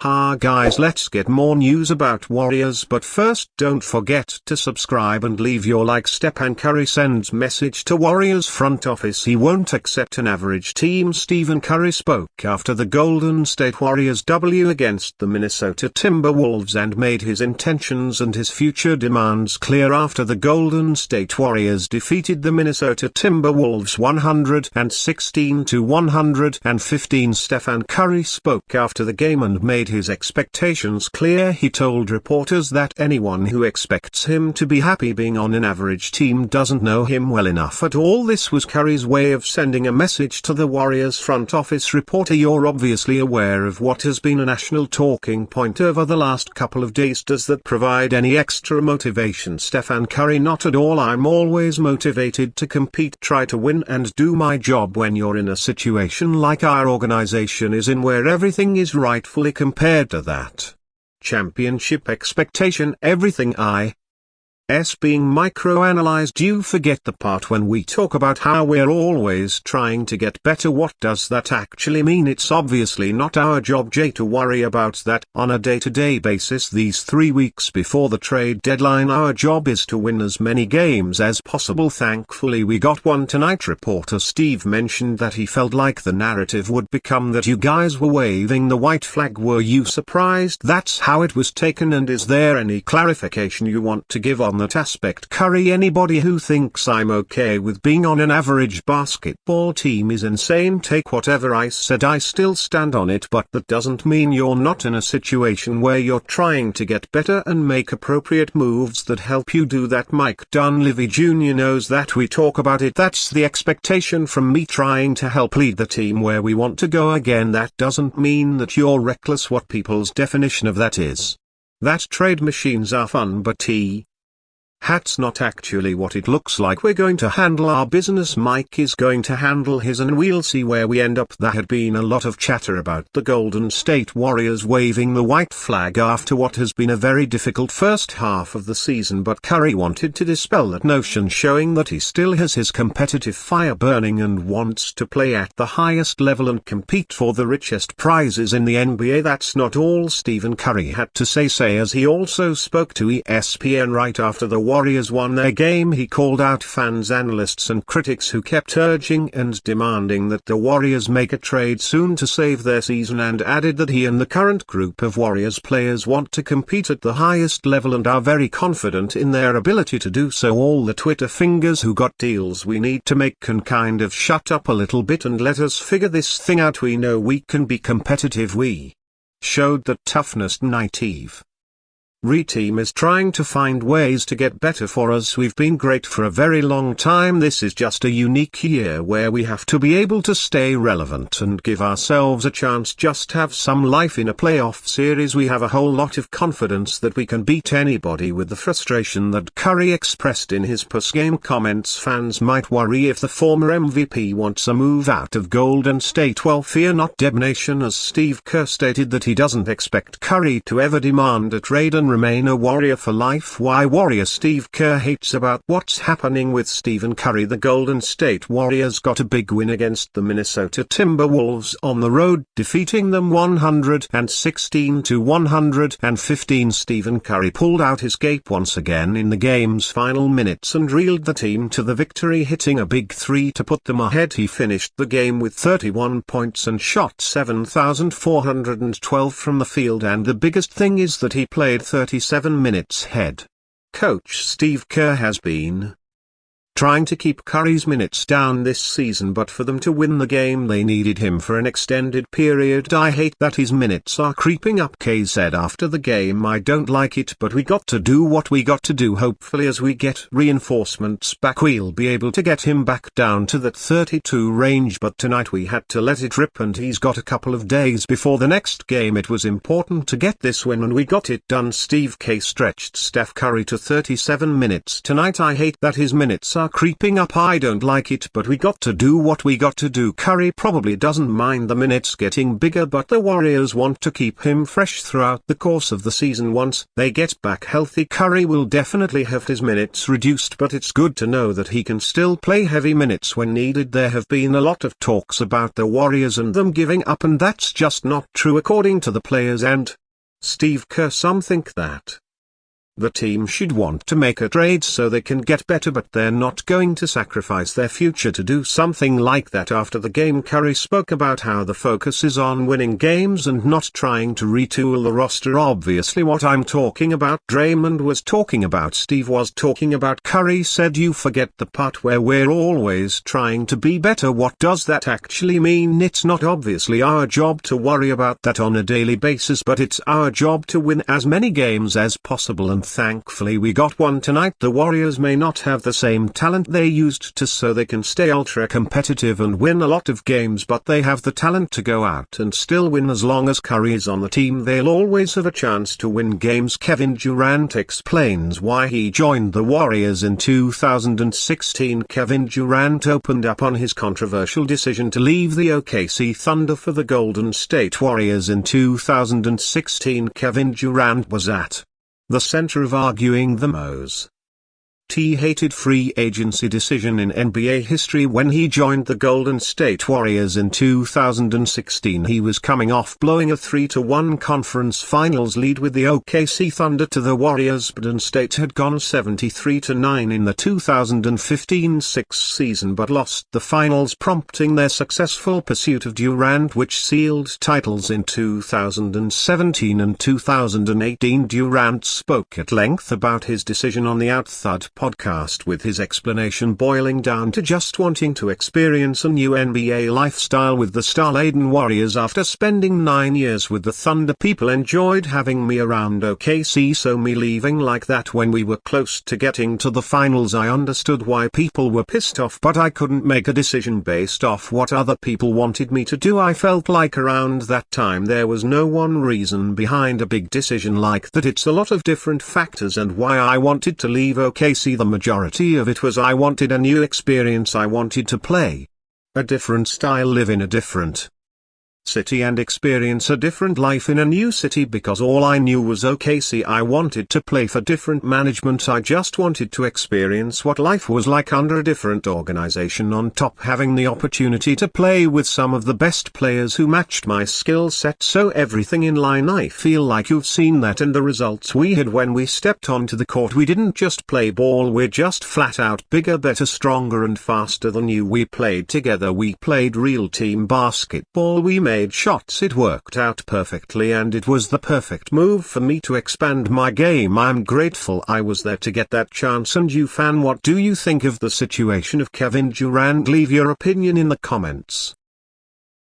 Haha guys, let's get more news about Warriors, but first don't forget to subscribe and leave your like. Stephen Curry sends message to Warriors front office he won't accept an average team. Stephen Curry spoke after the Golden State Warriors W against the Minnesota Timberwolves and made his intentions and his future demands clear after the Golden State Warriors defeated the Minnesota Timberwolves 116-115. Stephen Curry spoke after the game and made his expectations clear. He told reporters that anyone who expects him to be happy being on an average team doesn't know him well enough at all. This was Curry's way of sending a message to the Warriors front office. Reporter: you're obviously aware of what has been a national talking point over the last couple of days. Does that provide any extra motivation? Stephen Curry: not at all. I'm always motivated to compete, try to win and do my job. When you're in a situation like our organization is in, where everything is rightfully compared to that championship expectation, everything being microanalyzed, you forget the part when we talk about how we're always trying to get better. What does that actually mean? It's obviously not our job, to worry about that on a day-to-day basis. These 3 weeks before the trade deadline, our job is to win as many games as possible. Thankfully we got one tonight. Reporter Steve mentioned that he felt like the narrative would become that you guys were waving the white flag. Were you surprised that's how it was taken, and is there any clarification you want to give on that aspect? Curry: anybody who thinks I'm okay with being on an average basketball team is insane. Take whatever I said, I still stand on it, but that doesn't mean you're not in a situation where you're trying to get better and make appropriate moves that help you do that. Mike Dunleavy Jr. knows that we talk about it. That's the expectation from me, trying to help lead the team where we want to go. Again, that doesn't mean that you're reckless. What people's definition of that is that trade machines are fun, but that's not actually what it looks like. We're going to handle our business, Mike is going to handle his, and we'll see where we end up. There had been a lot of chatter about the Golden State Warriors waving the white flag after what has been a very difficult first half of the season, but Curry wanted to dispel that notion, showing that he still has his competitive fire burning and wants to play at the highest level and compete for the richest prizes in the NBA. That's not all Stephen Curry had to say, as he also spoke to ESPN right after the Warriors won their game. He called out fans, analysts and critics who kept urging and demanding that the Warriors make a trade soon to save their season, and added that he and the current group of Warriors players want to compete at the highest level and are very confident in their ability to do so. All the Twitter fingers who got deals we need to make can kind of shut up a little bit and let us figure this thing out. We know we can be competitive. We showed that toughness. Native Re-team is trying to find ways to get better for us. We've been great for a very long time. This is just a unique year where we have to be able to stay relevant and give ourselves a chance, just have some life in a playoff series. We have a whole lot of confidence that we can beat anybody. With the frustration that Curry expressed in his post-game comments, fans might worry if the former MVP wants a move out of Golden State. Well, fear not, Deb Nation, as Steve Kerr stated that he doesn't expect Curry to ever demand a trade and remain a Warrior for life. Why Warrior Steve Kerr hates about what's happening with Stephen Curry. The Golden State Warriors got a big win against the Minnesota Timberwolves on the road, defeating them 116-115. Stephen Curry pulled out his cape once again in the game's final minutes and reeled the team to the victory, hitting a big three to put them ahead. He finished the game with 31 points and shot 7,412 from the field, and the biggest thing is that he played 37 minutes. Head coach Steve Kerr has been trying to keep Curry's minutes down this season, but for them to win the game they needed him for an extended period. I hate that his minutes are creeping up, Kay said after the game. I don't like it, but we got to do what we got to do. Hopefully as we get reinforcements back we'll be able to get him back down to that 32 range, but tonight we had to let it rip and he's got a couple of days before the next game. It was important to get this win and we got it done. Steve K stretched Steph Curry to 37 minutes tonight. I hate that his minutes are are creeping up. I don't like it, but we got to do what we got to do. Curry probably doesn't mind the minutes getting bigger, but the Warriors want to keep him fresh throughout the course of the season. Once they get back healthy, Curry will definitely have his minutes reduced, but it's good to know that he can still play heavy minutes when needed. There have been a lot of talks about the Warriors and them giving up, and that's just not true according to the players and Steve Kerr. Some think that the team should want to make a trade so they can get better, but they're not going to sacrifice their future to do something like that. After the game, Curry spoke about how the focus is on winning games and not trying to retool the roster. Obviously what I'm talking about, Draymond was talking about, Steve was talking about. Curry said, "You forget the part where we're always trying to be better." What does that actually mean? It's not obviously our job to worry about that on a daily basis, but it's our job to win as many games as possible, and thankfully we got one tonight. The Warriors may not have the same talent they used to, so they can stay ultra competitive and win a lot of games, but they have the talent to go out and still win. As long as Curry is on the team, they'll always have a chance to win games. Kevin Durant explains why he joined the Warriors in 2016. Kevin Durant opened up on his controversial decision to leave the OKC Thunder for the Golden State Warriors in 2016. Kevin Durant was at the center of arguing the most hated free agency decision in NBA history when he joined the Golden State Warriors in 2016. He was coming off blowing a 3-1 conference finals lead with the OKC Thunder to the Warriors. Golden State had gone 73-9 in the 2015-16 season but lost the finals, prompting their successful pursuit of Durant, which sealed titles in 2017 and 2018. Durant spoke at length about his decision on the Outthud podcast, with his explanation boiling down to just wanting to experience a new NBA lifestyle with the star-laden Warriors. After spending 9 years with the Thunder, people enjoyed having me around OKC, so me leaving like that when we were close to getting to the finals, I understood why people were pissed off, but I couldn't make a decision based off what other people wanted me to do. I felt like around that time there was no one reason behind a big decision like that. It's a lot of different factors and why I wanted to leave OKC. The majority of it was I wanted a new experience. I wanted to play a different style, live in a different city and experience a different life in a new city, because all I knew was OKC. I wanted to play for different management. I just wanted to experience what life was like under a different organization, on top having the opportunity to play with some of the best players who matched my skill set. So everything in line. I feel like you've seen that in the results we had when we stepped onto the court. We didn't just play ball, we're just flat out bigger, better, stronger and faster than you. We played together, we played real team basketball, we made shots. It worked out perfectly and it was the perfect move for me to expand my game. I'm grateful I was there to get that chance. And you, fan, what do you think of the situation of Kevin Durant? Leave your opinion in the comments.